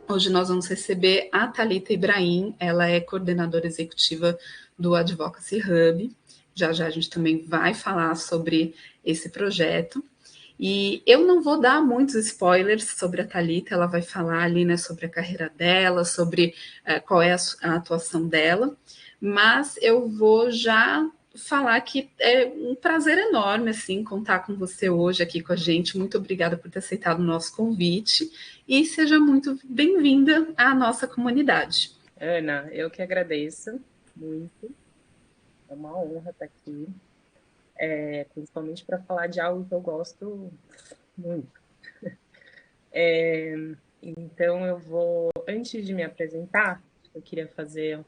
Hoje nós vamos receber a Thalita Ibrahim, ela é coordenadora executiva do Advocacy Hub. Já já a gente também vai falar sobre esse projeto. E eu não vou dar muitos spoilers sobre a Thalita, ela vai falar ali, né, sobre a carreira dela, sobre qual é a atuação dela, mas eu vou já falar que é um prazer enorme, assim, contar com você hoje aqui com a gente. Muito obrigada por ter aceitado o nosso convite e seja muito bem-vinda à nossa comunidade. Ana, eu que agradeço muito. É uma honra estar aqui, principalmente para falar de algo que eu gosto muito. Então, antes de me apresentar, eu queria fazer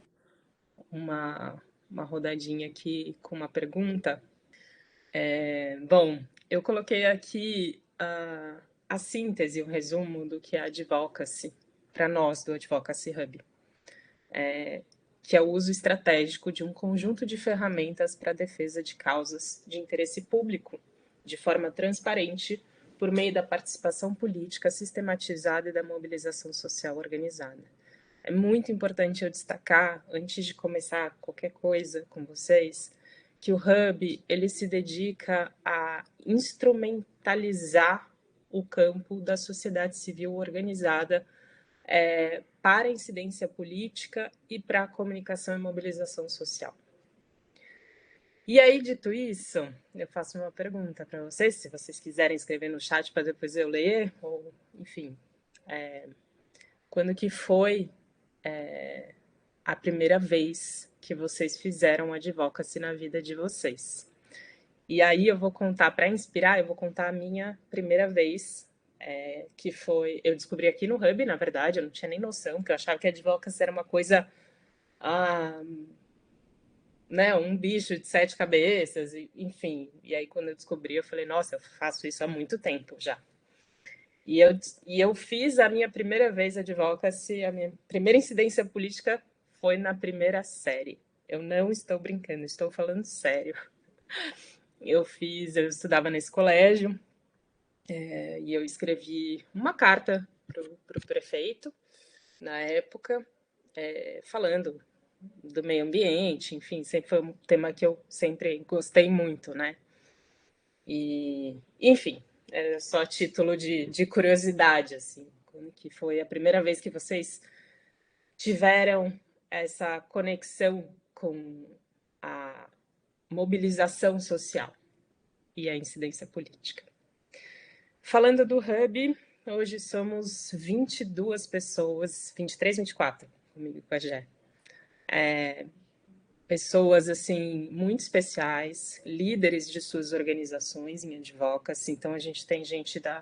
uma rodadinha aqui com uma pergunta. Bom, eu coloquei aqui a síntese, o resumo do que é advocacy para nós do Advocacy Hub. Que é o uso estratégico de um conjunto de ferramentas para a defesa de causas de interesse público, de forma transparente, por meio da participação política sistematizada e da mobilização social organizada. É muito importante eu destacar, antes de começar qualquer coisa com vocês, que o Hub ele se dedica a instrumentalizar o campo da sociedade civil organizada para a incidência política e para a comunicação e mobilização social. E aí, dito isso, eu faço uma pergunta para vocês, se vocês quiserem escrever no chat para depois eu ler, ou enfim, quando que foi a primeira vez que vocês fizeram advocacy na vida de vocês? E aí eu vou contar, para inspirar, eu vou contar a minha primeira vez, que foi... Eu descobri aqui no Hub, na verdade, eu não tinha nem noção, porque eu achava que a advocacy era uma coisa... né, um bicho de 7 cabeças, enfim. E aí, quando eu descobri, eu falei, nossa, eu faço isso há muito tempo já. E eu fiz a minha primeira vez advocacy, a minha primeira incidência política foi na primeira série. Eu não estou brincando, estou falando sério. Eu estudava nesse colégio, e eu escrevi uma carta para o prefeito, na época, falando do meio ambiente, enfim, sempre foi um tema que eu sempre gostei muito, né? E, enfim, é só título de curiosidade, assim, como que foi a primeira vez que vocês tiveram essa conexão com a mobilização social e a incidência política. Falando do Hub, hoje somos 22 pessoas, 23, 24, comigo e com a Gé. Pessoas, assim, muito especiais, líderes de suas organizações em advocacy. Então, a gente tem gente da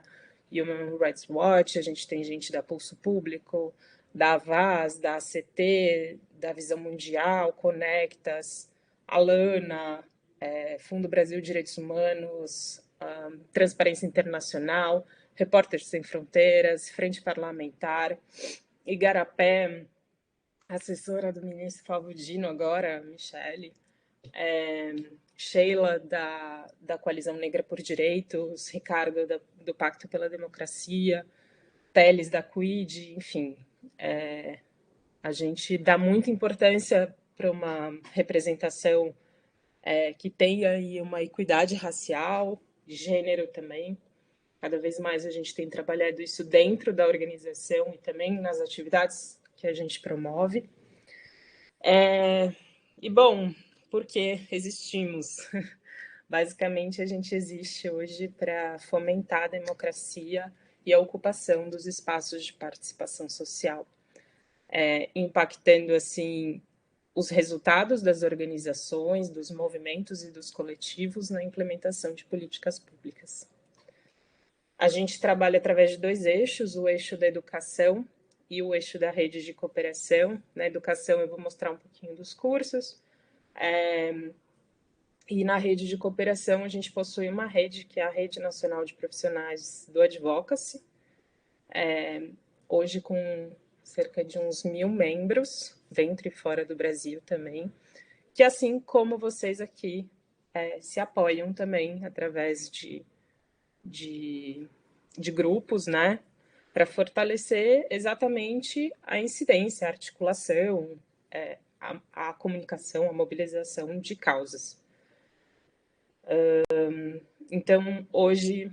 Human Rights Watch, a gente tem gente da Pulso Público, da Avaz, da ACT, da Visão Mundial, Conectas, Alana, Fundo Brasil Direitos Humanos, Transparência Internacional, Repórteres Sem Fronteiras, Frente Parlamentar, Igarapé, assessora do ministro Flávio Dino agora, Michele, Sheila da Coalizão Negra por Direitos, Ricardo do Pacto pela Democracia, Teles da CUID, enfim. A gente dá muita importância para uma representação que tenha aí uma equidade racial, de gênero também. Cada vez mais a gente tem trabalhado isso dentro da organização e também nas atividades que a gente promove. E, bom, por que existimos? Basicamente, a gente existe hoje para fomentar a democracia e a ocupação dos espaços de participação social, impactando, assim, os resultados das organizações, dos movimentos e dos coletivos na implementação de políticas públicas. A gente trabalha através de 2 eixos, o eixo da educação e o eixo da rede de cooperação. Na educação, eu vou mostrar um pouquinho dos cursos. E na rede de cooperação, a gente possui uma rede, que é a Rede Nacional de Profissionais do Advocacy, hoje com cerca de uns 1.000 membros, dentro e fora do Brasil também, que assim como vocês aqui se apoiam também através de de grupos, né, para fortalecer exatamente a incidência, a articulação, a comunicação, a mobilização de causas. Então, hoje,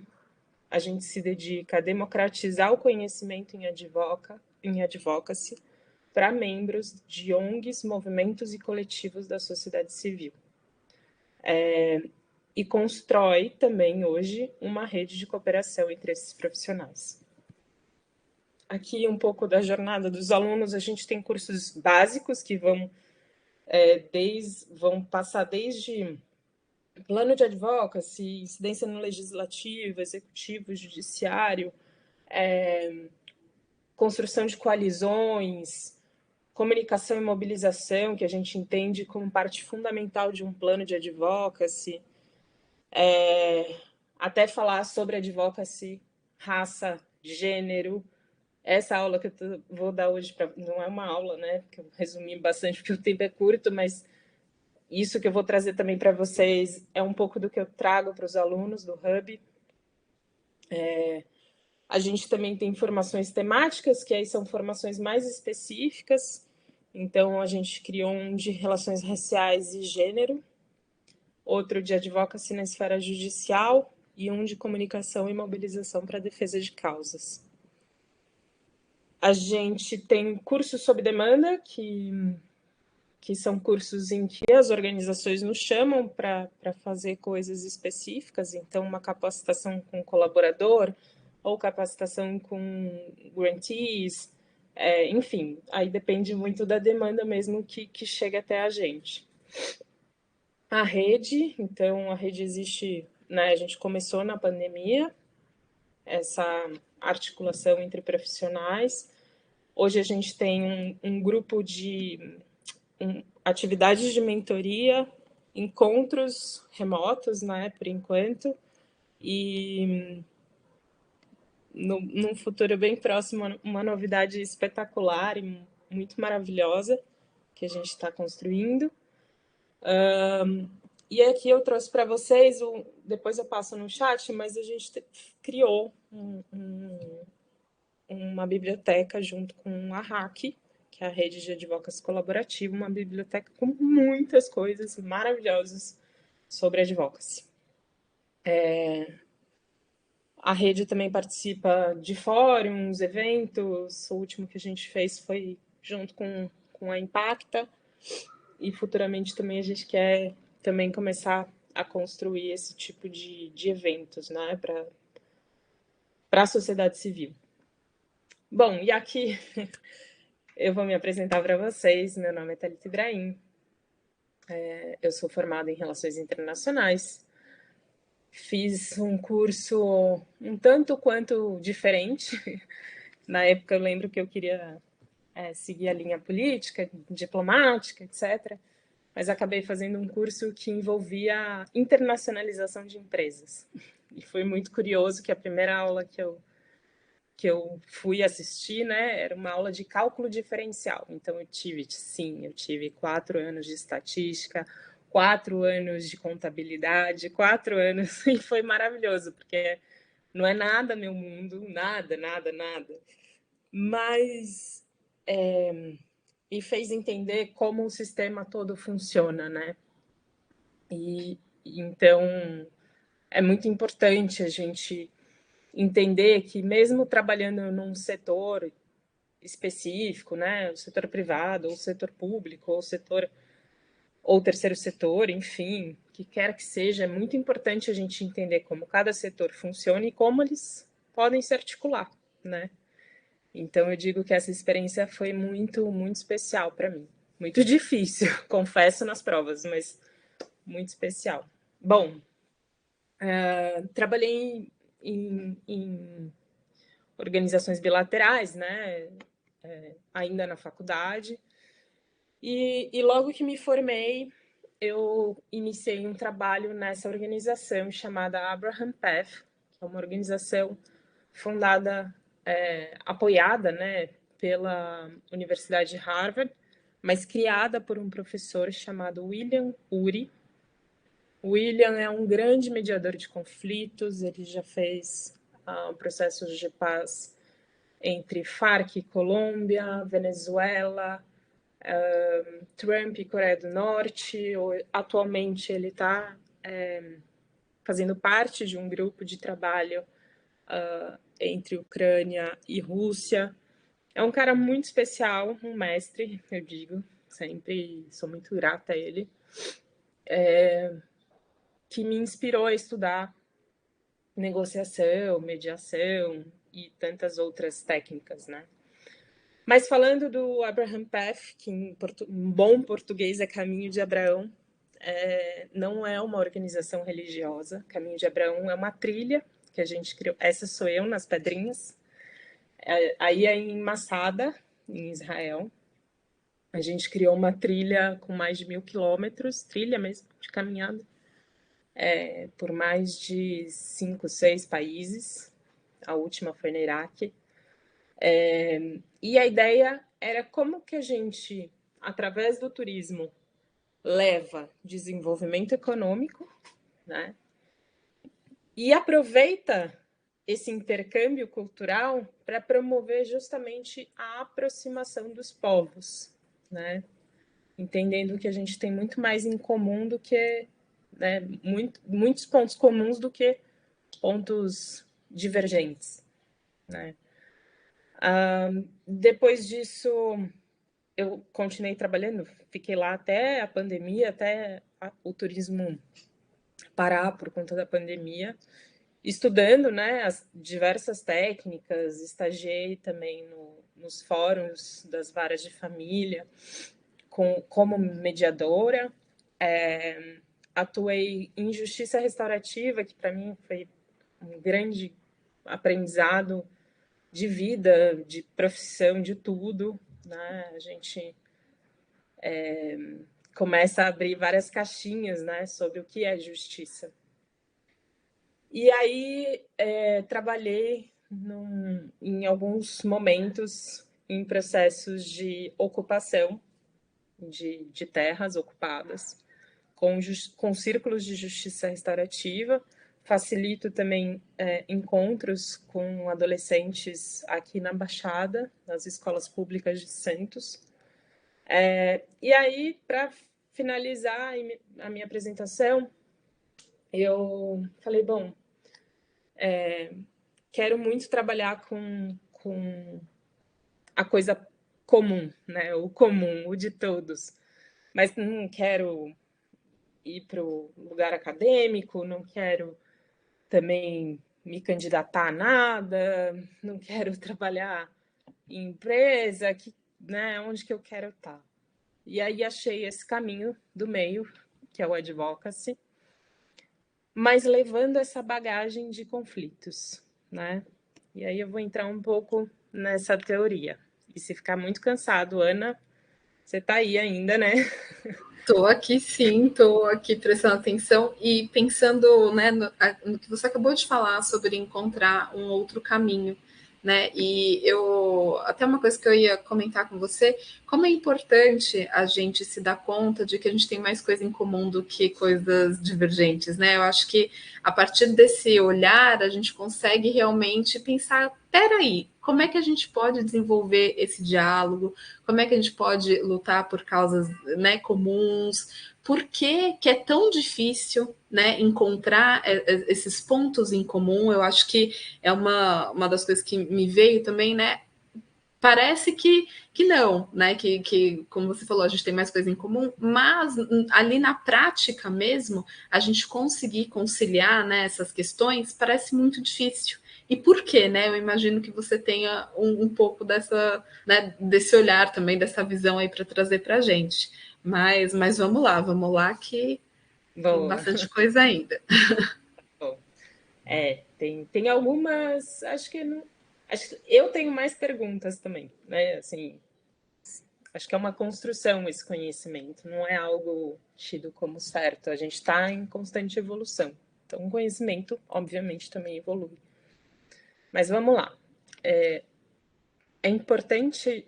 a gente se dedica a democratizar o conhecimento em advocacy para membros de ONGs, movimentos e coletivos da sociedade civil. E constrói também, hoje, uma rede de cooperação entre esses profissionais. Aqui um pouco da jornada dos alunos, a gente tem cursos básicos que vão passar desde plano de advocacy, incidência no legislativo, executivo, judiciário, construção de coalizões, comunicação e mobilização, que a gente entende como parte fundamental de um plano de advocacy, até falar sobre advocacy, raça, gênero. Essa aula que eu vou dar hoje não é uma aula, né? Porque eu resumi bastante porque o tempo é curto, mas isso que eu vou trazer também para vocês é um pouco do que eu trago para os alunos do Hub. A gente também tem formações temáticas, que aí são formações mais específicas. Então, a gente criou um de relações raciais e gênero, outro de advocacy na esfera judicial e um de comunicação e mobilização para a defesa de causas. A gente tem cursos sob demanda, que são cursos em que as organizações nos chamam para fazer coisas específicas, então uma capacitação com colaborador ou capacitação com grantees, enfim, aí depende muito da demanda mesmo que chega até a gente. A rede, então a rede existe, né, a gente começou na pandemia, essa articulação entre profissionais. Hoje a gente tem um grupo de atividades de mentoria, encontros remotos, né, por enquanto, e num futuro bem próximo, uma novidade espetacular e muito maravilhosa que a gente está construindo. E aqui eu trouxe para vocês, depois eu passo no chat, mas a gente criou uma biblioteca junto com a RAC, que é a Rede de Advocacy Colaborativo, uma biblioteca com muitas coisas maravilhosas sobre advocacy. A rede também participa de fóruns, eventos. O último que a gente fez foi junto com a Impacta. E futuramente também a gente quer também começar a construir esse tipo de eventos, né, para a sociedade civil. Bom, e aqui eu vou me apresentar para vocês. Meu nome é Thalita Ibrahim. Eu sou formada em Relações Internacionais. Fiz um curso um tanto quanto diferente. Na época eu lembro que eu queria seguir a linha política, diplomática, etc. Mas acabei fazendo um curso que envolvia internacionalização de empresas. E foi muito curioso que a primeira aula que eu fui assistir, né, era uma aula de cálculo diferencial. Então eu tive 4 anos de estatística, 4 anos de contabilidade, 4 anos, e foi maravilhoso, porque não é nada meu mundo, nada. Mas e fez entender como o sistema todo funciona, né? E então é muito importante a gente entender que mesmo trabalhando num setor específico, né, o setor privado, ou o setor público, ou terceiro setor, enfim, que quer que seja, é muito importante a gente entender como cada setor funciona e como eles podem se articular, né? Então eu digo que essa experiência foi muito, muito especial para mim. Muito difícil, confesso nas provas, mas muito especial. Bom, trabalhei em organizações bilaterais, né? Ainda na faculdade. E logo que me formei, eu iniciei um trabalho nessa organização chamada Abraham Path, que é uma organização fundada, apoiada, né, pela Universidade de Harvard, mas criada por um professor chamado William Ury. O William é um grande mediador de conflitos, ele já fez processos de paz entre Farc e Colômbia, Venezuela, Trump e Coreia do Norte. Atualmente ele está fazendo parte de um grupo de trabalho entre Ucrânia e Rússia. É um cara muito especial, um mestre, eu digo, sempre sou muito grata a ele, que me inspirou a estudar negociação, mediação e tantas outras técnicas, né? Mas falando do Abraham Path, que em bom português é Caminho de Abraão, não é uma organização religiosa. Caminho de Abraão é uma trilha que a gente criou. Essa sou eu nas pedrinhas. Aí é em Masada, em Israel. A gente criou uma trilha com mais de 1.000 quilômetros, trilha mesmo, de caminhada, por mais de 5, 6 países. A última foi no Iraque. E a ideia era como que a gente, através do turismo, leva desenvolvimento econômico, né? E aproveita esse intercâmbio cultural para promover justamente a aproximação dos povos, né? Entendendo que a gente tem muito mais em comum do que, né, muitos pontos comuns do que pontos divergentes, né? Depois disso, eu continuei trabalhando, fiquei lá até a pandemia, até o turismo parar por conta da pandemia, estudando, né, as diversas técnicas, estagiei também nos fóruns das varas de família, como mediadora, atuei em justiça restaurativa, que para mim foi um grande aprendizado de vida, de profissão, de tudo, né? A gente começa a abrir várias caixinhas, né, sobre o que é justiça. E aí trabalhei em alguns momentos em processos de ocupação de terras ocupadas, com círculos de justiça restaurativa. Facilito também encontros com adolescentes aqui na Baixada, nas escolas públicas de Santos. E aí, para finalizar a minha apresentação, eu falei, bom, quero muito trabalhar com a coisa comum, né? O comum, o de todos. Mas não quero ir para o lugar acadêmico, não quero também me candidatar a nada, não quero trabalhar em empresa, né, onde que eu quero estar. E aí achei esse caminho do meio, que é o advocacy, mas levando essa bagagem de conflitos, né? E aí eu vou entrar um pouco nessa teoria. E se ficar muito cansado, Ana, você está aí ainda, né? Estou aqui sim, estou aqui prestando atenção e pensando, né, no que você acabou de falar sobre encontrar um outro caminho, né? E eu até uma coisa que eu ia comentar com você, como é importante a gente se dar conta de que a gente tem mais coisa em comum do que coisas divergentes, né? Eu acho que a partir desse olhar a gente consegue realmente pensar, peraí, como é que a gente pode desenvolver esse diálogo? Como é que a gente pode lutar por causas, né, comuns? Por que é tão difícil, né, encontrar esses pontos em comum? Eu acho que é uma das coisas que me veio também, né? Parece que não, né? Que, como você falou, a gente tem mais coisa em comum, mas ali na prática mesmo, a gente conseguir conciliar, né, essas questões parece muito difícil. E por quê, né? Eu imagino que você tenha um pouco dessa, né, desse olhar também, dessa visão aí para trazer para a gente. Mas vamos lá, que tem Boa. bastante coisa ainda. Bom, tem algumas, acho que eu tenho mais perguntas também, né? Assim, acho que é uma construção esse conhecimento, não é algo tido como certo. A gente está em constante evolução. Então, o conhecimento, obviamente, também evolui. Mas vamos lá. É importante,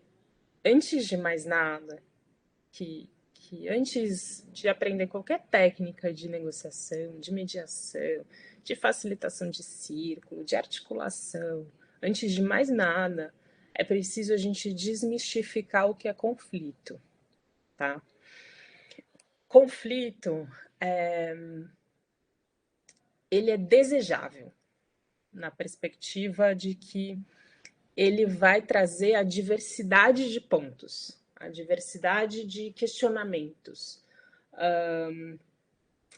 antes de mais nada, que que antes de aprender qualquer técnica de negociação, de mediação, de facilitação de círculo, de articulação, antes de mais nada, é preciso a gente desmistificar o que é conflito, tá? Conflito, ele é desejável na perspectiva de que ele vai trazer a diversidade de pontos, a diversidade de questionamentos.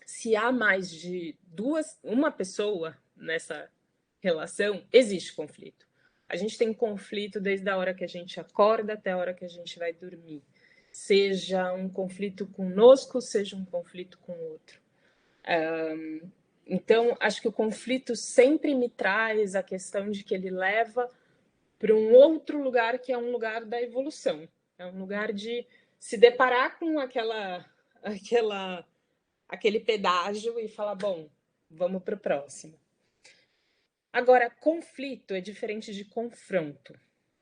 Se há mais de uma pessoa nessa relação, existe conflito. A gente tem conflito desde a hora que a gente acorda até a hora que a gente vai dormir. Seja um conflito conosco, seja um conflito com o outro. Então, acho que o conflito sempre me traz a questão de que ele leva para um outro lugar que é um lugar da evolução. É um lugar de se deparar com aquele pedágio e falar, bom, vamos para o próximo. Agora, conflito é diferente de confronto,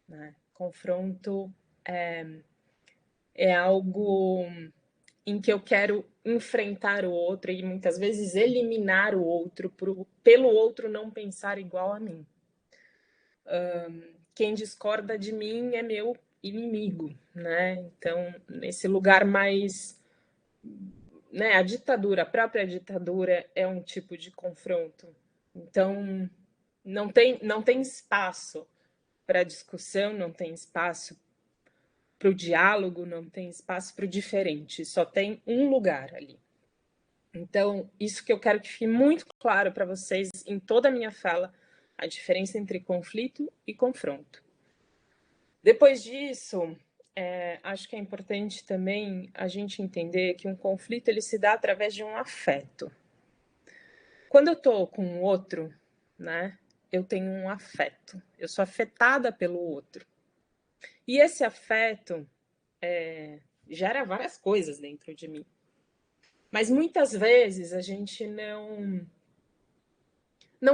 né? Confronto é algo em que eu quero enfrentar o outro e muitas vezes eliminar o outro pelo outro não pensar igual a mim. Quem discorda de mim é meu inimigo, né? Então, nesse lugar mais, né, a própria ditadura é um tipo de confronto. Então, não tem espaço para discussão, não tem espaço para o diálogo, não tem espaço para o diferente, só tem um lugar ali. Então, isso que eu quero que fique muito claro para vocês em toda a minha fala, a diferença entre conflito e confronto. Depois disso, acho que é importante também a gente entender que um conflito ele se dá através de um afeto. Quando eu estou com o outro, né, eu tenho um afeto, eu sou afetada pelo outro. E esse afeto gera várias coisas dentro de mim. Mas muitas vezes a gente não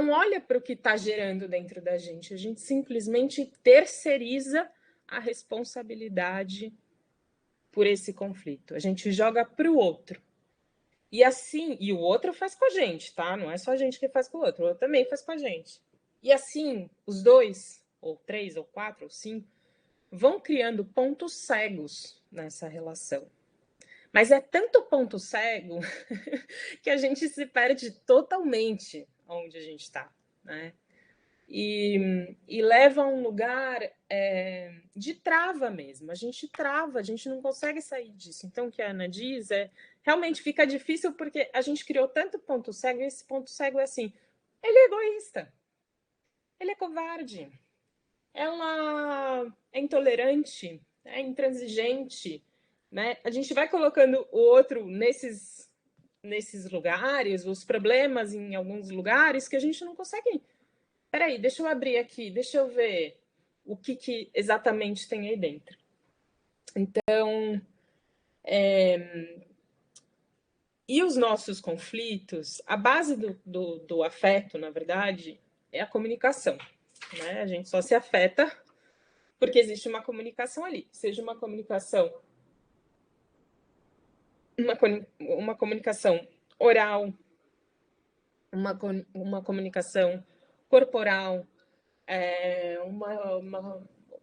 olha para o que está gerando dentro da gente, a gente simplesmente terceiriza a responsabilidade por esse conflito. A gente joga para o outro. E assim, e o outro faz com a gente, tá? Não é só a gente que faz com o outro também faz com a gente. E assim, os dois, ou três, ou quatro, ou cinco, vão criando pontos cegos nessa relação. Mas é tanto ponto cego que a gente se perde totalmente onde a gente está, né? E leva a um lugar de trava mesmo. A gente trava, a gente não consegue sair disso. Então, o que a Ana diz realmente fica difícil porque a gente criou tanto ponto cego, e esse ponto cego é assim, ele é egoísta, ele é covarde, ela é intolerante, é intransigente, né? A gente vai colocando o outro nesses lugares, os problemas em alguns lugares que a gente não consegue. Peraí, deixa eu abrir aqui, deixa eu ver o que exatamente tem aí dentro. Então, e os nossos conflitos, a base do afeto, na verdade, é a comunicação, né? A gente só se afeta porque existe uma comunicação ali, seja uma comunicação oral, uma comunicação corporal,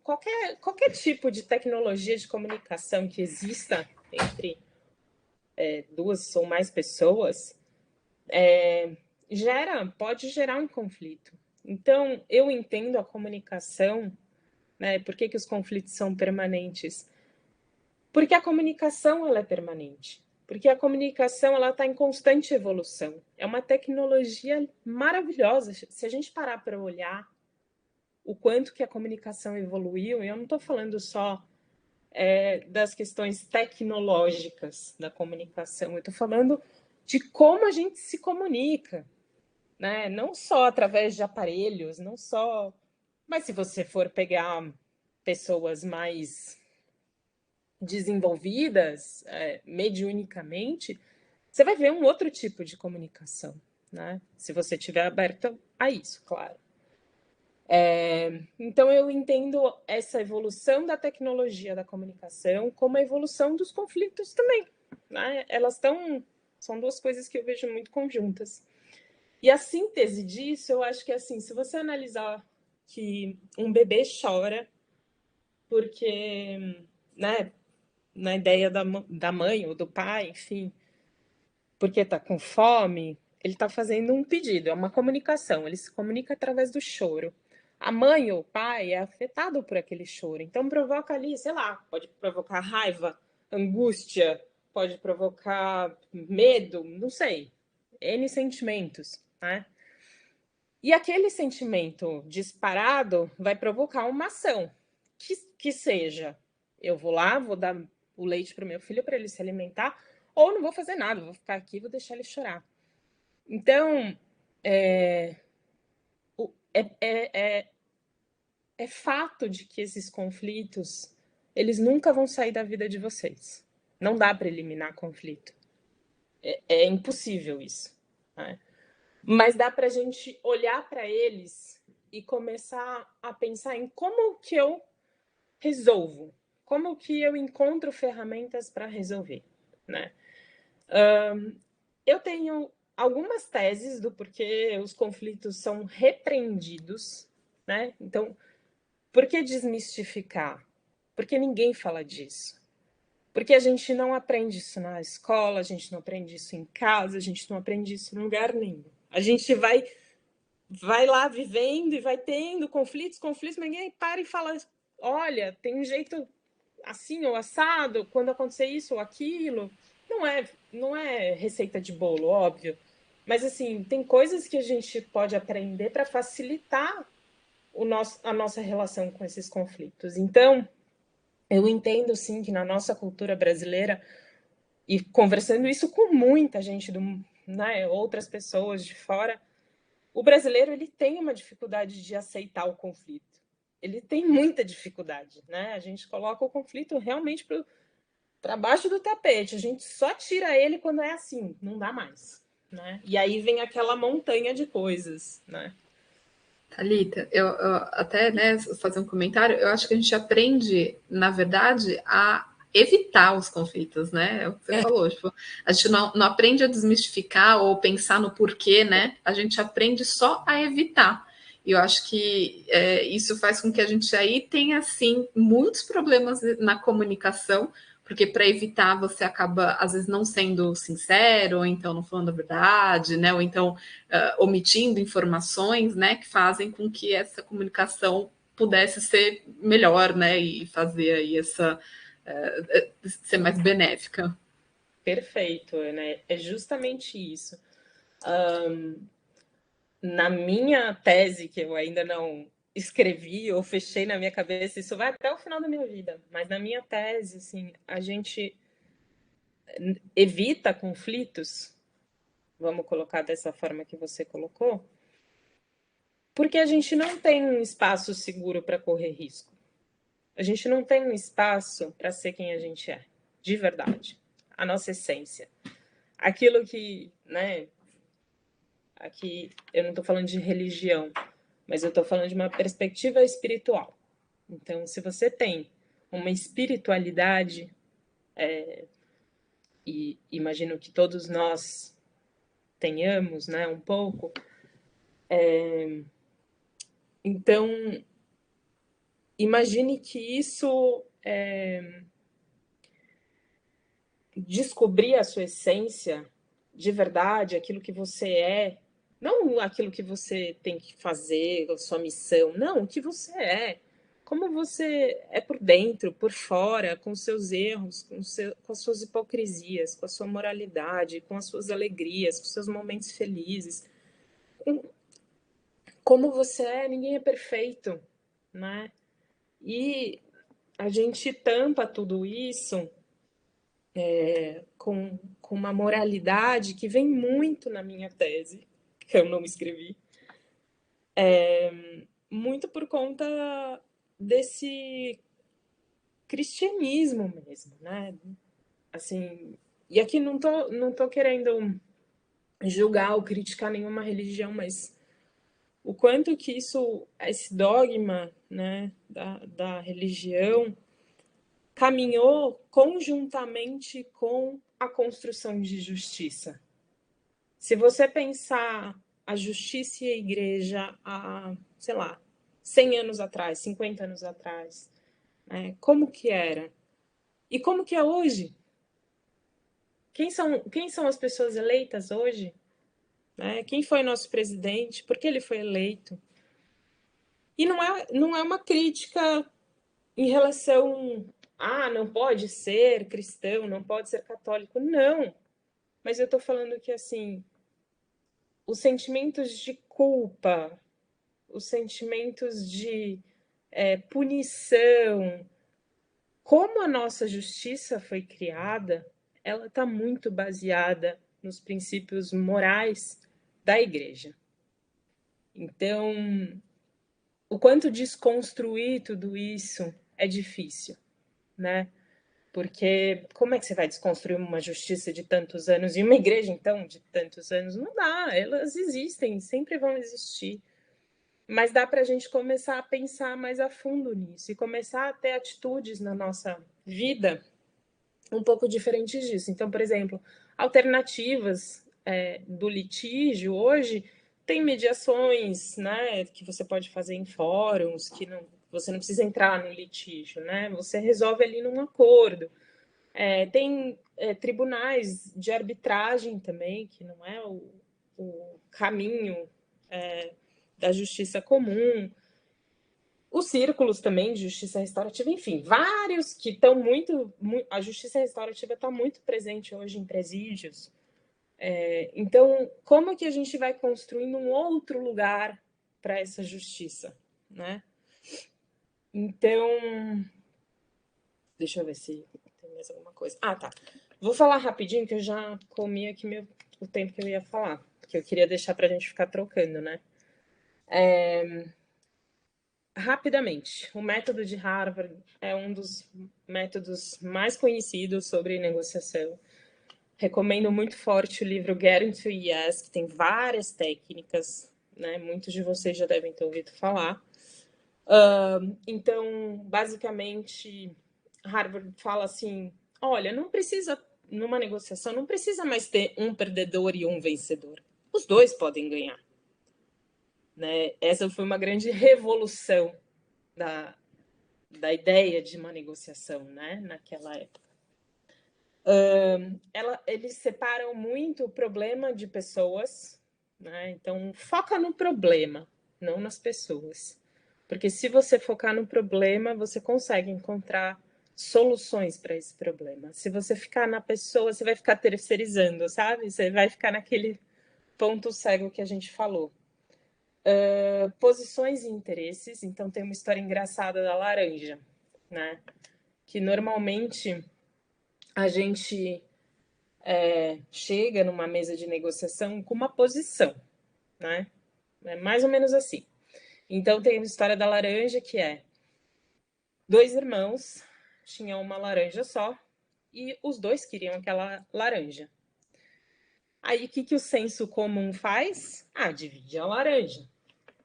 qualquer tipo de tecnologia de comunicação que exista entre duas ou mais pessoas, pode gerar um conflito. Então, eu entendo a comunicação, né? Por que os conflitos são permanentes? Porque a comunicação ela é permanente. Porque a comunicação ela está em constante evolução. É uma tecnologia maravilhosa. Se a gente parar para olhar o quanto que a comunicação evoluiu, eu não estou falando só das questões tecnológicas da comunicação, eu estou falando de como a gente se comunica, né? Não só através de aparelhos, não só... Mas se você for pegar pessoas mais desenvolvidas mediunicamente, você vai ver um outro tipo de comunicação, né? Se você estiver aberto a isso, claro. Então, eu entendo essa evolução da tecnologia da comunicação como a evolução dos conflitos também, né? São duas coisas que eu vejo muito conjuntas. E a síntese disso, eu acho que é assim, se você analisar que um bebê chora porque, né, na ideia da mãe ou do pai, enfim, porque está com fome, ele está fazendo um pedido, é uma comunicação, ele se comunica através do choro. A mãe ou o pai é afetado por aquele choro, então provoca ali, sei lá, pode provocar raiva, angústia, pode provocar medo, não sei, N sentimentos, né? E aquele sentimento disparado vai provocar uma ação, que seja, eu vou lá, vou dar o leite para o meu filho para ele se alimentar, ou não vou fazer nada, vou ficar aqui e vou deixar ele chorar. Então, é, é, é, é fato de que esses conflitos, eles nunca vão sair da vida de vocês. Não dá para eliminar conflito. É impossível isso, né? Mas dá para a gente olhar para eles e começar a pensar em como que eu resolvo, como que eu encontro ferramentas para resolver, né? Eu tenho algumas teses do porquê os conflitos são repreendidos, né? Então, por que desmistificar? Porque ninguém fala disso. Porque a gente não aprende isso na escola, a gente não aprende isso em casa, a gente não aprende isso em lugar nenhum. A gente vai lá vivendo e vai tendo conflitos, mas ninguém para e fala, olha, tem um jeito assim ou assado, quando acontecer isso ou aquilo. Não é receita de bolo, óbvio. Mas assim, tem coisas que a gente pode aprender para facilitar a nossa relação com esses conflitos. Então, eu entendo sim que na nossa cultura brasileira, e conversando isso com muita gente, né, outras pessoas de fora, o brasileiro ele tem uma dificuldade de aceitar o conflito. Ele tem muita dificuldade, né? A gente coloca o conflito realmente para baixo do tapete. A gente só tira ele quando é assim, não dá mais, né? E aí vem aquela montanha de coisas, né? Thalita, eu até, né, fazer um comentário, eu acho que a gente aprende, na verdade, a evitar os conflitos, né? É o que você falou, tipo, a gente não aprende a desmistificar ou pensar no porquê, né? A gente aprende só a evitar. E eu acho que isso faz com que a gente aí tenha, assim, muitos problemas na comunicação, porque para evitar você acaba, às vezes, não sendo sincero, ou então não falando a verdade, né? Ou então omitindo informações, né, que fazem com que essa comunicação pudesse ser melhor, né, e fazer aí essa ser mais benéfica. Perfeito, né? É justamente isso. Na minha tese, que eu ainda não escrevi ou fechei na minha cabeça, isso vai até o final da minha vida, mas na minha tese, assim, a gente evita conflitos, vamos colocar dessa forma que você colocou, porque a gente não tem um espaço seguro para correr risco. A gente não tem um espaço para ser quem a gente é, de verdade. A nossa essência. Aquilo que, né, aqui eu não estou falando de religião, mas eu estou falando de uma perspectiva espiritual. Então, se você tem uma espiritualidade, e imagino que todos nós tenhamos, né, um pouco, então imagine que isso descobrir a sua essência de verdade, aquilo que você é, não aquilo que você tem que fazer, a sua missão, não, o que você é. Como você é por dentro, por fora, com os seus erros, com as suas hipocrisias, com a sua moralidade, com as suas alegrias, com os seus momentos felizes. Como você é, ninguém é perfeito, né? E a gente tampa tudo isso com uma moralidade que vem muito na minha tese, que eu não escrevi, muito por conta desse cristianismo mesmo, né? Assim, e aqui não tô querendo julgar ou criticar nenhuma religião, mas o quanto que esse dogma, né, da religião caminhou conjuntamente com a construção de justiça? Se você pensar a justiça e a igreja há, sei lá, 100 anos atrás, 50 anos atrás, né? Como que era? E como que é hoje? Quem são as pessoas eleitas hoje? Né? Quem foi nosso presidente? Por que ele foi eleito? E não é uma crítica em relação não pode ser cristão, não pode ser católico. Não. Mas eu estou falando que, assim, os sentimentos de culpa, os sentimentos de punição, como a nossa justiça foi criada, ela está muito baseada nos princípios morais da igreja. Então, o quanto desconstruir tudo isso é difícil, né? Porque como é que você vai desconstruir uma justiça de tantos anos e uma igreja, então, de tantos anos? Não dá, elas existem, sempre vão existir. Mas dá para a gente começar a pensar mais a fundo nisso e começar a ter atitudes na nossa vida um pouco diferentes disso. Então, por exemplo, alternativas do litígio hoje tem mediações, né, que você pode fazer em fóruns, que você não precisa entrar no litígio, né? Você resolve ali num acordo. Tem tribunais de arbitragem também, que não é o caminho da justiça comum. Os círculos também de justiça restaurativa, enfim, vários que estão a justiça restaurativa está muito presente hoje em presídios. Então, como que a gente vai construindo um outro lugar para essa justiça, né? Então, deixa eu ver se tem mais alguma coisa. Tá. Vou falar rapidinho, que eu já comi aqui o tempo que eu ia falar, porque eu queria deixar para a gente ficar trocando, né? Rapidamente, o método de Harvard é um dos métodos mais conhecidos sobre negociação. Recomendo muito forte o livro Getting to Yes, que tem várias técnicas, né? Muitos de vocês já devem ter ouvido falar. Então, basicamente, Harvard fala assim: olha, não precisa, numa negociação, não precisa mais ter um perdedor e um vencedor. Os dois podem ganhar. Né? Essa foi uma grande revolução da ideia de uma negociação, né? Naquela época. Eles separam muito o problema de pessoas, né? Então, foca no problema, não nas pessoas. Porque se você focar no problema, você consegue encontrar soluções para esse problema. Se você ficar na pessoa, você vai ficar terceirizando, sabe? Você vai ficar naquele ponto cego que a gente falou. Posições e interesses. Então, tem uma história engraçada da laranja, né? Que normalmente a gente chega numa mesa de negociação com uma posição, né? É mais ou menos assim. Então, tem a história da laranja, que é 2 irmãos tinham uma laranja só e os dois queriam aquela laranja. Aí, o que o senso comum faz? Divide a laranja.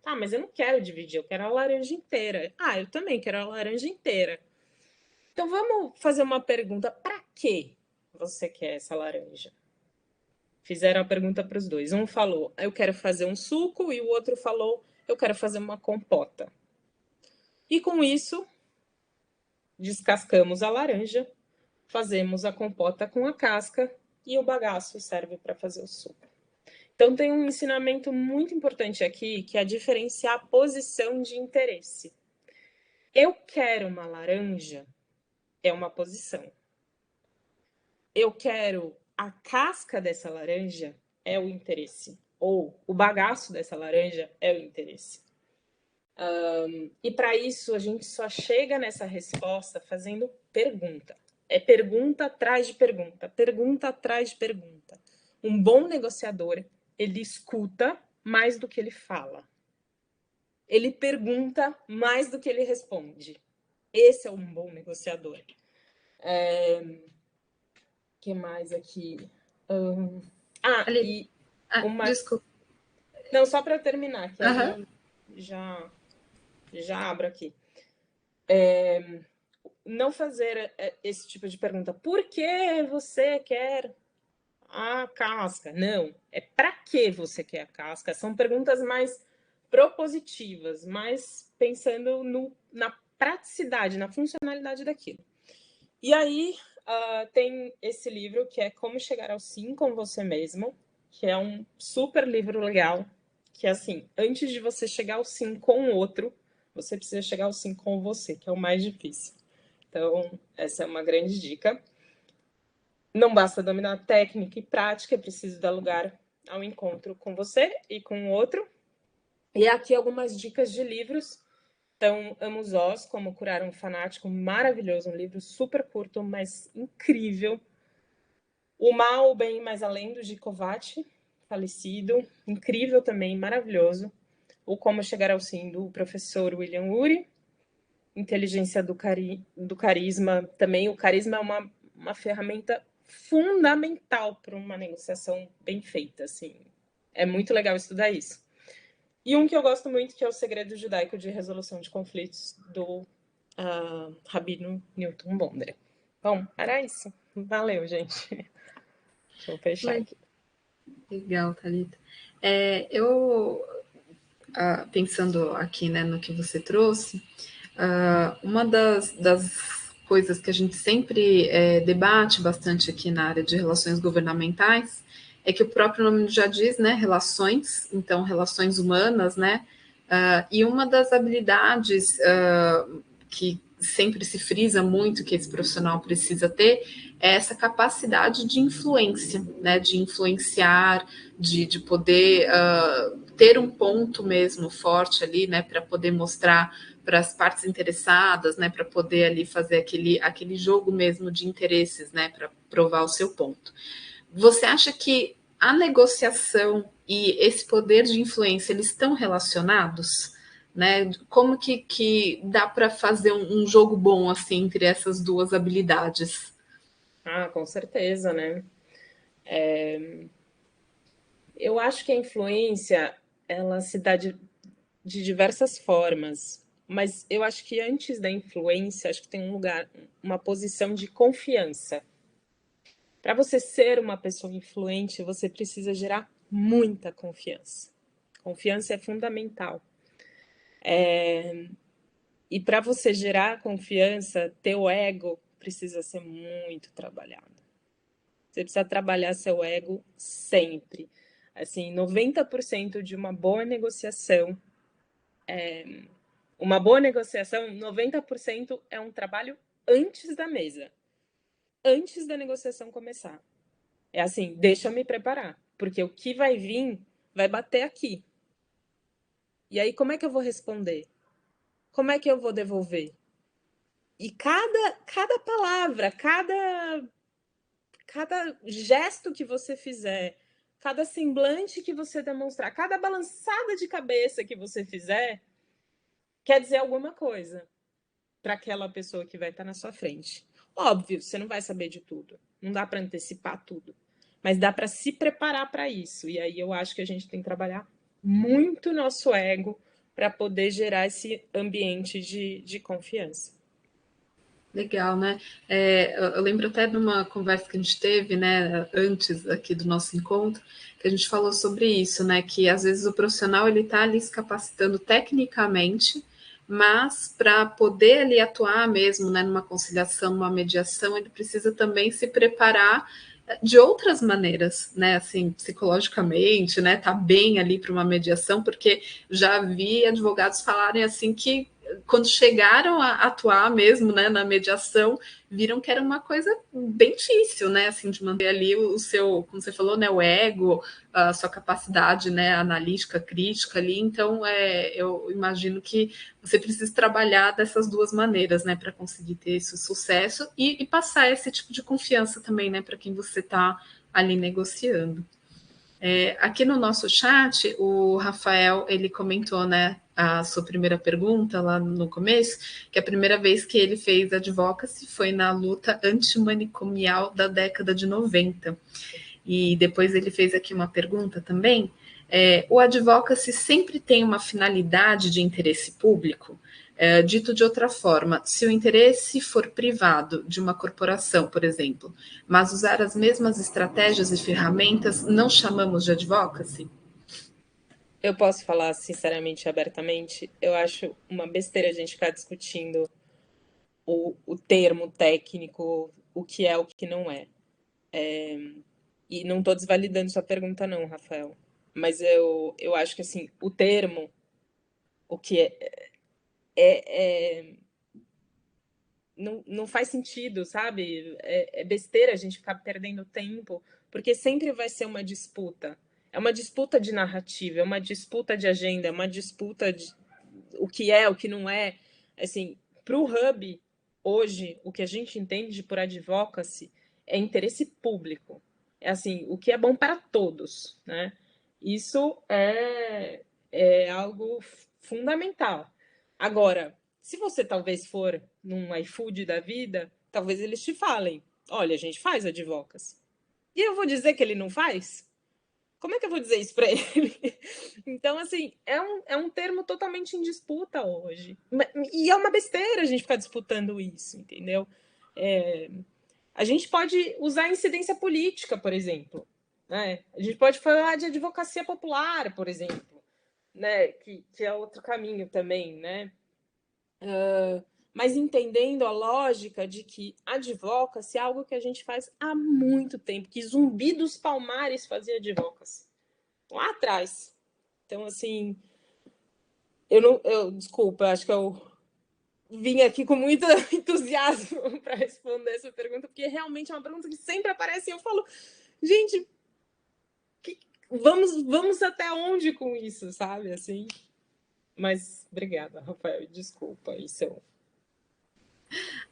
Mas eu não quero dividir, eu quero a laranja inteira. Eu também quero a laranja inteira. Então, vamos fazer uma pergunta. Para que você quer essa laranja? Fizeram a pergunta para os dois. Um falou, eu quero fazer um suco, e o outro falou, eu quero fazer uma compota. E com isso, descascamos a laranja, fazemos a compota com a casca e o bagaço serve para fazer o suco. Então, tem um ensinamento muito importante aqui, que é diferenciar a posição de interesse. Eu quero uma laranja é uma posição. Eu quero a casca dessa laranja é o interesse. Ou o bagaço dessa laranja é o interesse. E para isso, a gente só chega nessa resposta fazendo pergunta. É pergunta atrás de pergunta, pergunta atrás de pergunta. Um bom negociador, ele escuta mais do que ele fala. Ele pergunta mais do que ele responde. Esse é um bom negociador. Que mais aqui? Desculpa. Não, só para terminar, que aí eu já abro aqui. não fazer esse tipo de pergunta. Por que você quer a casca? Não, é para que você quer a casca? São perguntas mais propositivas, mais pensando na praticidade, na funcionalidade daquilo. E aí tem esse livro que é Como Chegar ao Sim com Você Mesmo, que é um super livro legal, que é assim, antes de você chegar ao sim com o outro, você precisa chegar ao sim com você, que é o mais difícil. Então, essa é uma grande dica. Não basta dominar técnica e prática, é preciso dar lugar ao encontro com você e com o outro. E aqui algumas dicas de livros. Então, Amos Oz, Como Curar um Fanático, maravilhoso, um livro super curto, mas incrível. O Mal, o Bem e Mais Além, do Gicovati, falecido, incrível também, maravilhoso. O Como Chegar ao Sim, do professor William Ury. Inteligência do Carisma, também. O carisma é uma ferramenta fundamental para uma negociação bem feita, assim. É muito legal estudar isso. E um que eu gosto muito, que é o Segredo Judaico de Resolução de Conflitos, do Rabino Newton Bonder. Bom, era isso. Valeu, gente. Deixa eu fechar aqui. Legal, Thalita. Eu, pensando aqui, né, no que você trouxe, uma das coisas que a gente sempre debate bastante aqui na área de relações governamentais é que o próprio nome já diz, né, relações, então relações humanas, né, e uma das habilidades que sempre se frisa muito que esse profissional precisa ter é essa capacidade de influência, né, de influenciar, de poder ter um ponto mesmo forte ali, né, para poder mostrar para as partes interessadas, né, para poder ali fazer aquele jogo mesmo de interesses, né, para provar o seu ponto. Você acha que a negociação e esse poder de influência eles estão relacionados? Né? Como que dá para fazer um jogo bom assim entre essas duas habilidades? Com certeza, né? Eu acho que a influência ela se dá de diversas formas, mas eu acho que antes da influência, acho que tem um lugar, uma posição de confiança. Para você ser uma pessoa influente, você precisa gerar muita confiança. Confiança é fundamental. E para você gerar confiança, teu ego precisa ser muito trabalhado. Você precisa trabalhar seu ego sempre. Assim, 90% de uma boa negociação, 90% é um trabalho antes da mesa, antes da negociação começar. É assim, deixa eu me preparar, porque o que vai vir vai bater aqui. E aí, como é que eu vou responder? Como é que eu vou devolver? E cada palavra, cada gesto que você fizer, cada semblante que você demonstrar, cada balançada de cabeça que você fizer, quer dizer alguma coisa para aquela pessoa que vai estar na sua frente. Óbvio, você não vai saber de tudo, não dá para antecipar tudo, mas dá para se preparar para isso. E aí eu acho que a gente tem que trabalhar muito nosso ego para poder gerar esse ambiente de confiança. Legal, né? Eu lembro até de uma conversa que a gente teve, né, antes aqui do nosso encontro, que a gente falou sobre isso, né? Que às vezes o profissional ele está ali se capacitando tecnicamente, mas para poder ali atuar mesmo, né, numa conciliação, numa mediação, ele precisa também se preparar de outras maneiras, né? Assim, psicologicamente, né? Tá bem ali para uma mediação, porque já vi advogados falarem assim que quando chegaram a atuar mesmo, né, na mediação, viram que era uma coisa bem difícil, né, assim, de manter ali o seu, como você falou, né, o ego, a sua capacidade, né, analítica, crítica ali. Então, eu imagino que você precisa trabalhar dessas duas maneiras, né, para conseguir ter esse sucesso e passar esse tipo de confiança também, né, para quem você está ali negociando. Aqui no nosso chat, o Rafael, ele comentou, né, a sua primeira pergunta lá no começo, que a primeira vez que ele fez advocacy foi na luta antimanicomial da década de 90. E depois ele fez aqui uma pergunta também, O advocacy sempre tem uma finalidade de interesse público? Dito de outra forma, se o interesse for privado de uma corporação, por exemplo, mas usar as mesmas estratégias e ferramentas, não chamamos de advocacy? Eu posso falar sinceramente e abertamente, eu acho uma besteira a gente ficar discutindo o termo técnico, o que é, o que não é. E não estou desvalidando sua pergunta não, Rafael. Mas eu acho que assim, o termo, o que não faz sentido, sabe? É besteira a gente ficar perdendo tempo, porque sempre vai ser uma disputa. É uma disputa de narrativa, é uma disputa de agenda, é uma disputa de o que é, o que não é. Assim, para o Hub, hoje, o que a gente entende por advocacy é interesse público. É assim, o que é bom para todos, né? Isso é algo fundamental. Agora, se você talvez for num iFood da vida, talvez eles te falem: olha, a gente faz advocacy. E eu vou dizer que ele não faz? Como é que eu vou dizer isso para ele? Então, assim, é um termo totalmente em disputa hoje. E é uma besteira a gente ficar disputando isso, entendeu? A gente pode usar incidência política, por exemplo. Né? A gente pode falar de advocacia popular, por exemplo, né? Que é outro caminho também, né? Mas entendendo a lógica de que advocacy é algo que a gente faz há muito tempo, que Zumbi dos Palmares fazia advocacy lá atrás. Então, assim, desculpa, acho que eu vim aqui com muito entusiasmo para responder essa pergunta, porque realmente é uma pergunta que sempre aparece e eu falo, gente, vamos até onde com isso, sabe? Assim. Mas obrigada, Rafael, desculpa, isso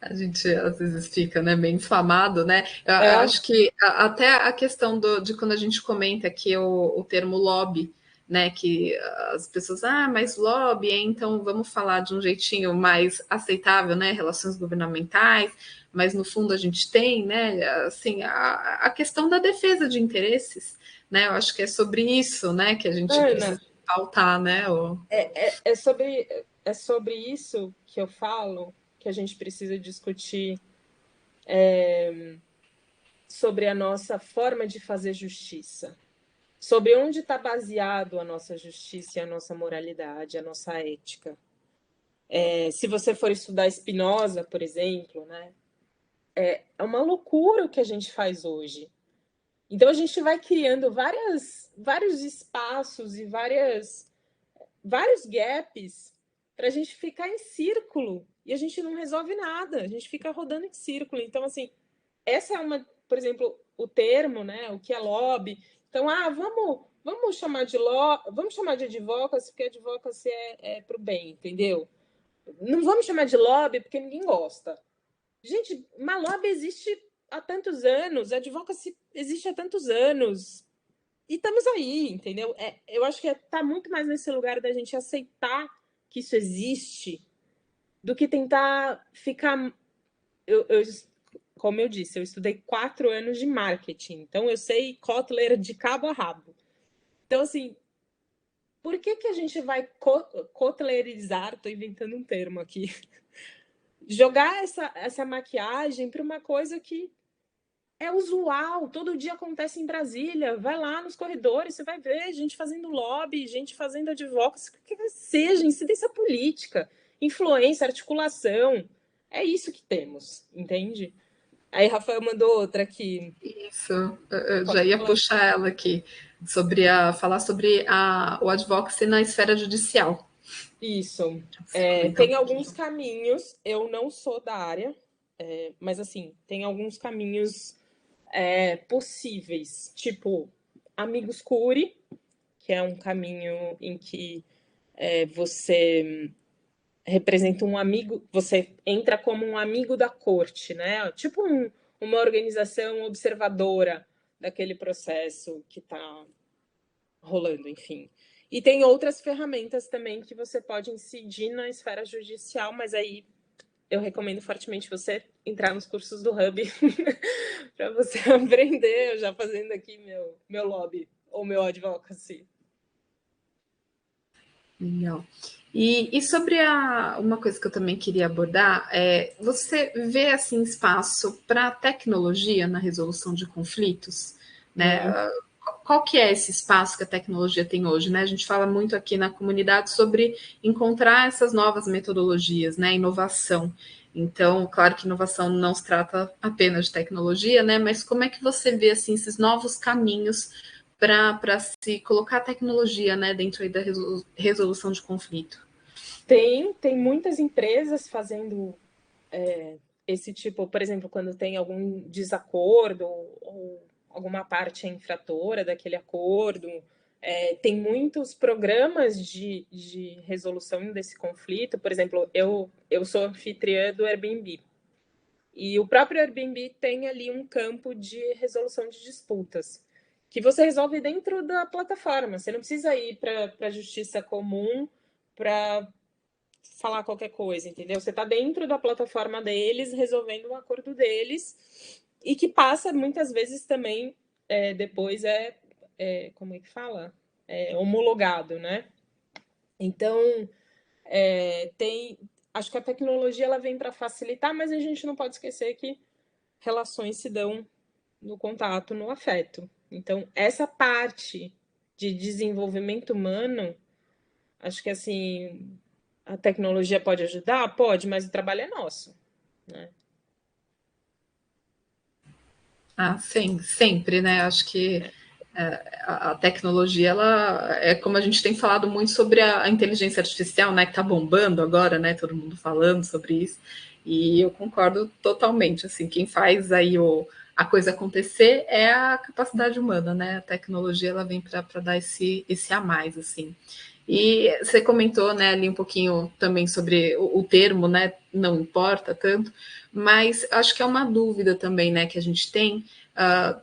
A gente às vezes fica, né, bem inflamado, né? Eu é. acho que até a questão de quando a gente comenta aqui o termo lobby, né? Que as pessoas, mas lobby, então vamos falar de um jeitinho mais aceitável, né? Relações governamentais, mas no fundo a gente tem, né? Assim, a questão da defesa de interesses, né? Eu acho que é sobre isso, né? Que a gente Ana, precisa pautar, né? é sobre isso que eu falo que a gente precisa discutir sobre a nossa forma de fazer justiça, sobre onde está baseado a nossa justiça e a nossa moralidade, a nossa ética. Se você for estudar Spinoza, por exemplo, né, é uma loucura o que a gente faz hoje. Então a gente vai criando vários espaços e vários gaps para a gente ficar em círculo e a gente não resolve nada, a gente fica rodando em círculo. Então, assim, essa é uma, por exemplo, o termo, né? O que é lobby. Então, vamos chamar de vamos chamar de advocacy, porque advocacy é para o bem, entendeu? Não vamos chamar de lobby porque ninguém gosta. Gente, mas lobby existe há tantos anos, advocacy existe há tantos anos. E estamos aí, entendeu? Eu acho que tá muito mais nesse lugar da gente aceitar que isso existe do que tentar ficar. Como eu disse, eu estudei 4 anos de marketing, então eu sei Kotler de cabo a rabo. Então, assim, por que a gente vai kotlerizar? Estou inventando um termo aqui. Jogar essa maquiagem para uma coisa que é usual, todo dia acontece em Brasília. Vai lá nos corredores, você vai ver gente fazendo lobby, gente fazendo advocacy, o que seja, incidência política, influência, articulação. É isso que temos, entende? Aí Rafael mandou outra aqui. Isso, eu já ia puxar ela aqui, falar sobre o advocacy na esfera judicial. Isso. Comentar um Tem alguns pouquinho. caminhos, eu não sou da área, mas assim, tem alguns caminhos possíveis, tipo amigos curi, que é um caminho em que você representa um amigo, você entra como um amigo da corte, né? Tipo uma organização observadora daquele processo que está rolando, enfim. E tem outras ferramentas também que você pode incidir na esfera judicial, mas aí eu recomendo fortemente você entrar nos cursos do Hub para você aprender, eu já fazendo aqui meu lobby ou meu advocacy. Legal. E sobre uma coisa que eu também queria abordar, você vê assim espaço para tecnologia na resolução de conflitos, né? Hum. Qual que é esse espaço que a tecnologia tem hoje, né? A gente fala muito aqui na comunidade sobre encontrar essas novas metodologias, né? Inovação. Então, claro que inovação não se trata apenas de tecnologia, né? Mas como é que você vê assim esses novos caminhos para se colocar a tecnologia, né, dentro aí da resolução de conflito? Tem muitas empresas fazendo esse tipo, por exemplo, quando tem algum desacordo ou alguma parte infratora daquele acordo, tem muitos programas de resolução desse conflito. Por exemplo, eu sou anfitriã do Airbnb. E o próprio Airbnb tem ali um campo de resolução de disputas, que você resolve dentro da plataforma. Você não precisa ir para a justiça comum para falar qualquer coisa, entendeu? Você está dentro da plataforma deles, resolvendo o acordo deles, e que passa muitas vezes também, depois como é que fala? Homologado, né? Então, acho que a tecnologia ela vem para facilitar, mas a gente não pode esquecer que relações se dão no contato, no afeto. Então, essa parte de desenvolvimento humano, acho que assim, a tecnologia pode ajudar? Pode, mas o trabalho é nosso, né? Ah, sim, sempre, né? Acho que a tecnologia, ela é como a gente tem falado muito sobre a inteligência artificial, né? Que tá bombando agora, né? Todo mundo falando sobre isso. E eu concordo totalmente. Assim, quem faz aí a coisa acontecer é a capacidade humana, né? A tecnologia ela vem para dar esse a mais, assim. E você comentou, né, ali um pouquinho também sobre o termo, né, não importa tanto, mas acho que é uma dúvida também, né, que a gente tem, uh,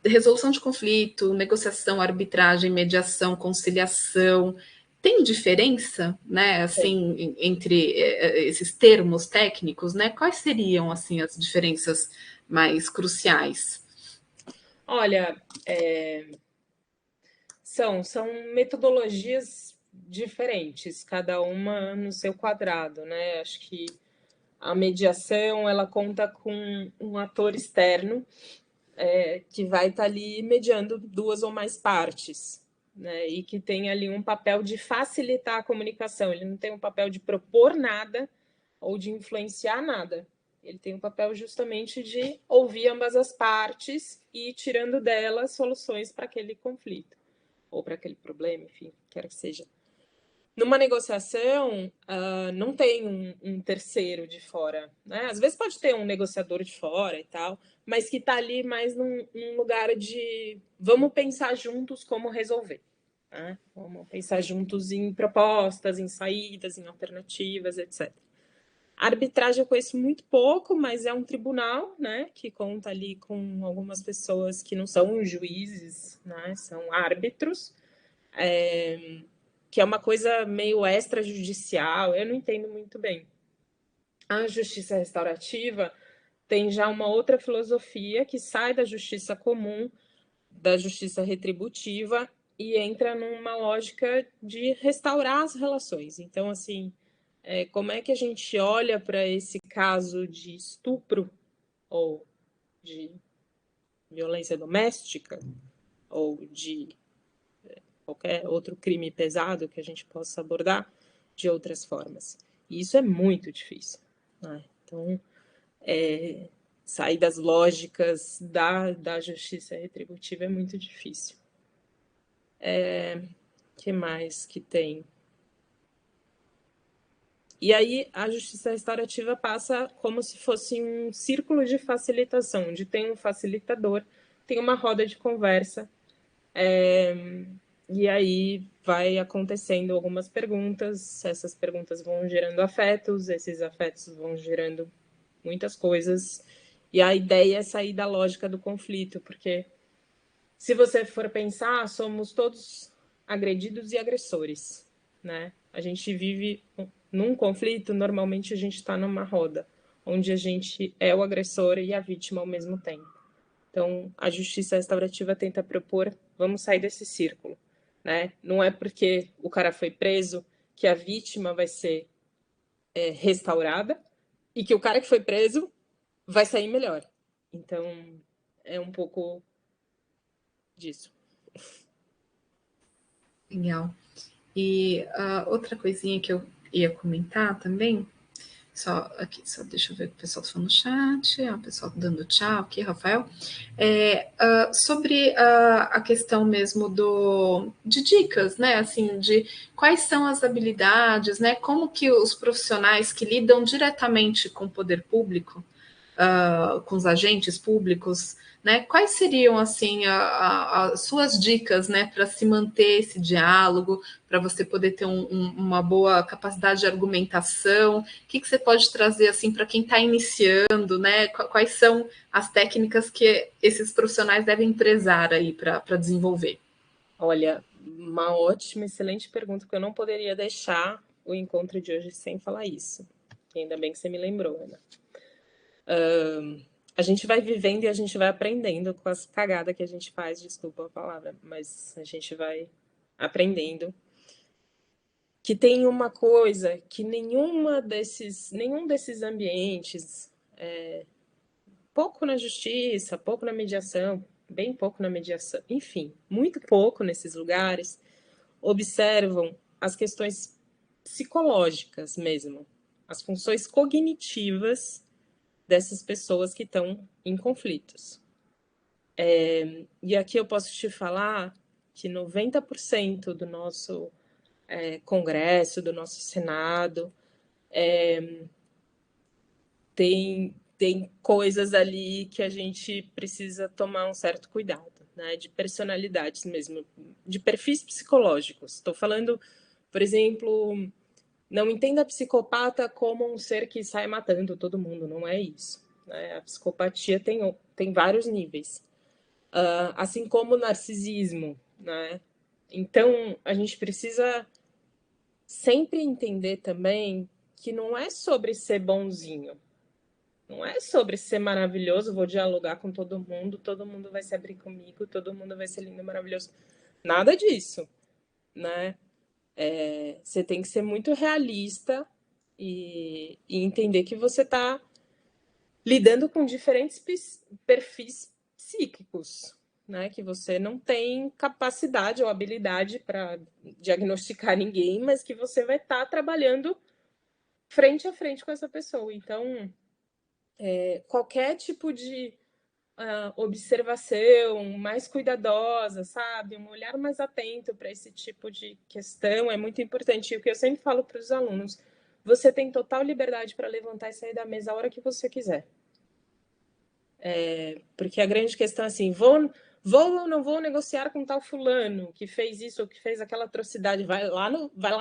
resolução de conflito, negociação, arbitragem, mediação, conciliação, tem diferença, né, assim, entre esses termos técnicos, né? Quais seriam, assim, as diferenças mais cruciais? Olha, são metodologias diferentes, cada uma no seu quadrado, né? Acho que a mediação ela conta com um ator externo que vai estar ali mediando duas ou mais partes, né? E que tem ali um papel de facilitar a comunicação. Ele não tem um papel de propor nada ou de influenciar nada. Ele tem o papel justamente de ouvir ambas as partes e ir tirando delas soluções para aquele conflito ou para aquele problema, enfim, quer que seja. Numa negociação, não tem um terceiro de fora, né? Às vezes pode ter um negociador de fora e tal, mas que está ali mais num lugar de vamos pensar juntos como resolver, né? Vamos pensar juntos em propostas, em saídas, em alternativas, etc. A arbitragem eu conheço muito pouco, mas é um tribunal, né, que conta ali com algumas pessoas que não são juízes, né, são árbitros, que é uma coisa meio extrajudicial, eu não entendo muito bem. A justiça restaurativa tem já uma outra filosofia que sai da justiça comum, da justiça retributiva e entra numa lógica de restaurar as relações. Então, assim, como é que a gente olha para esse caso de estupro ou de violência doméstica ou de qualquer outro crime pesado que a gente possa abordar de outras formas. E isso é muito difícil, né? Então, sair das lógicas da justiça retributiva é muito difícil. Que mais que tem? E aí a justiça restaurativa passa como se fosse um círculo de facilitação, onde tem um facilitador, tem uma roda de conversa, e aí vai acontecendo algumas perguntas, essas perguntas vão gerando afetos, esses afetos vão gerando muitas coisas, e a ideia é sair da lógica do conflito, porque se você for pensar, somos todos agredidos e agressores, né? A gente vive num conflito, normalmente a gente está numa roda, onde a gente é o agressor e a vítima ao mesmo tempo. Então, a justiça restaurativa tenta propor, vamos sair desse círculo. né? Não é porque o cara foi preso que a vítima vai ser restaurada e que o cara que foi preso vai sair melhor. Então, é um pouco disso. Legal. E outra coisinha que eu ia comentar também, só aqui, só deixa eu ver o que o pessoal está falando no chat, o pessoal dando tchau aqui, Rafael, sobre a questão mesmo de dicas, né, assim, de quais são as habilidades, né, como que os profissionais que lidam diretamente com o poder público, com os agentes públicos, né? Quais seriam assim as suas dicas, né, para se manter esse diálogo, para você poder ter uma boa capacidade de argumentação? O que você pode trazer assim para quem está iniciando, né? Quais são as técnicas que esses profissionais devem prezar aí para desenvolver? Olha, uma ótima, excelente pergunta, porque eu não poderia deixar o encontro de hoje sem falar isso. Ainda bem que você me lembrou, Ana. A gente vai vivendo e a gente vai aprendendo com as cagadas que a gente faz, desculpa a palavra, mas a gente vai aprendendo. Que tem uma coisa que nenhum desses ambientes, pouco na justiça, pouco na mediação, bem pouco na mediação, enfim, muito pouco nesses lugares, observam as questões psicológicas mesmo, as funções cognitivas dessas pessoas que estão em conflitos. E aqui eu posso te falar que 90% do nosso Congresso, do nosso Senado, tem coisas ali que a gente precisa tomar um certo cuidado, né? De personalidades mesmo, de perfis psicológicos. Estou falando, por exemplo, não entenda a psicopata como um ser que sai matando todo mundo, não é isso, né? A psicopatia tem vários níveis, assim como o narcisismo, né? Então, a gente precisa sempre entender também que não é sobre ser bonzinho, não é sobre ser maravilhoso, vou dialogar com todo mundo vai se abrir comigo, todo mundo vai ser lindo, maravilhoso. Nada disso, né? Você tem que ser muito realista e entender que você está lidando com diferentes perfis psíquicos, né? Que você não tem capacidade ou habilidade para diagnosticar ninguém, mas que você vai estar trabalhando frente a frente com essa pessoa. Então, qualquer tipo de observação mais cuidadosa, sabe? Um olhar mais atento para esse tipo de questão é muito importante. E o que eu sempre falo para os alunos, você tem total liberdade para levantar e sair da mesa a hora que você quiser. Porque a grande questão é assim, vou ou não vou negociar com tal fulano que fez isso ou que fez aquela atrocidade, vai lá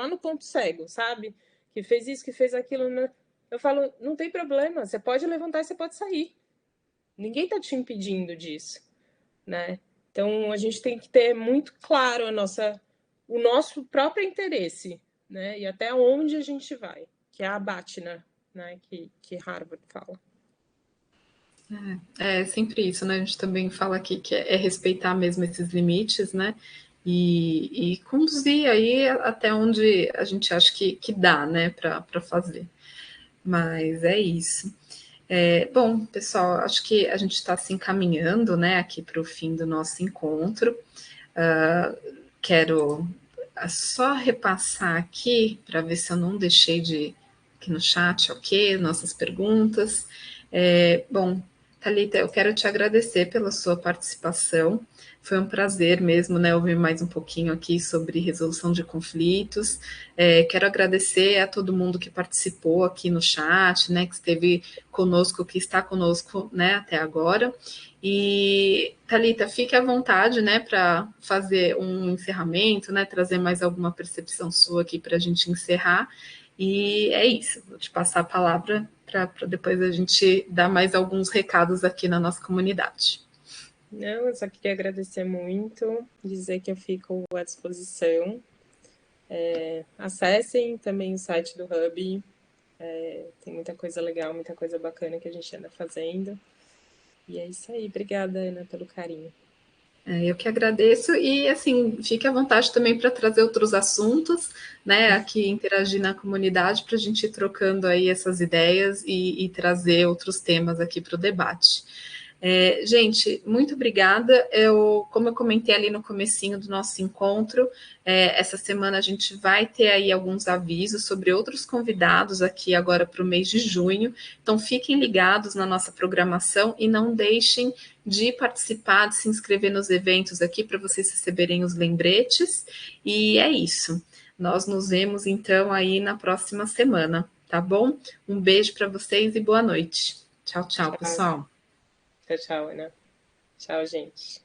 no ponto cego, sabe? Que fez isso, que fez aquilo. Né? Eu falo, não tem problema, você pode levantar e você pode sair. Ninguém está te impedindo disso, né? Então a gente tem que ter muito claro o nosso próprio interesse, né? E até onde a gente vai, que é a BATNA, né? Que Harvard fala. É sempre isso, né? A gente também fala aqui que é respeitar mesmo esses limites, né? E conduzir aí até onde a gente acha que dá, né, para fazer. Mas é isso. Bom, pessoal, acho que a gente está se encaminhando, né, aqui para o fim do nosso encontro. Quero só repassar aqui para ver se eu não deixei de aqui no chat, ok, nossas perguntas. Bom, Thalita, eu quero te agradecer pela sua participação. Foi um prazer mesmo, né, ouvir mais um pouquinho aqui sobre resolução de conflitos. Quero agradecer a todo mundo que participou aqui no chat, né, que esteve conosco, que está conosco, né, até agora. E, Thalita, fique à vontade, né, para fazer um encerramento, né, trazer mais alguma percepção sua aqui para a gente encerrar. E é isso, vou te passar a palavra para depois a gente dar mais alguns recados aqui na nossa comunidade. Não, eu só queria agradecer muito, dizer que eu fico à disposição. Acessem também o site do Hub, tem muita coisa legal, muita coisa bacana que a gente anda fazendo. E é isso aí, obrigada, Ana, pelo carinho. Eu que agradeço e, assim, fique à vontade também para trazer outros assuntos, né, aqui interagir na comunidade para a gente ir trocando aí essas ideias e trazer outros temas aqui para o debate. Gente, muito obrigada. Como eu comentei ali no comecinho do nosso encontro, essa semana a gente vai ter aí alguns avisos sobre outros convidados aqui agora para o mês de junho. Então, fiquem ligados na nossa programação e não deixem de participar, de se inscrever nos eventos aqui para vocês receberem os lembretes. E é isso. Nós nos vemos então aí na próxima semana, tá bom? Um beijo para vocês e boa noite. Tchau, tchau, pessoal. Tchau, tchau, Ana. Tchau, gente.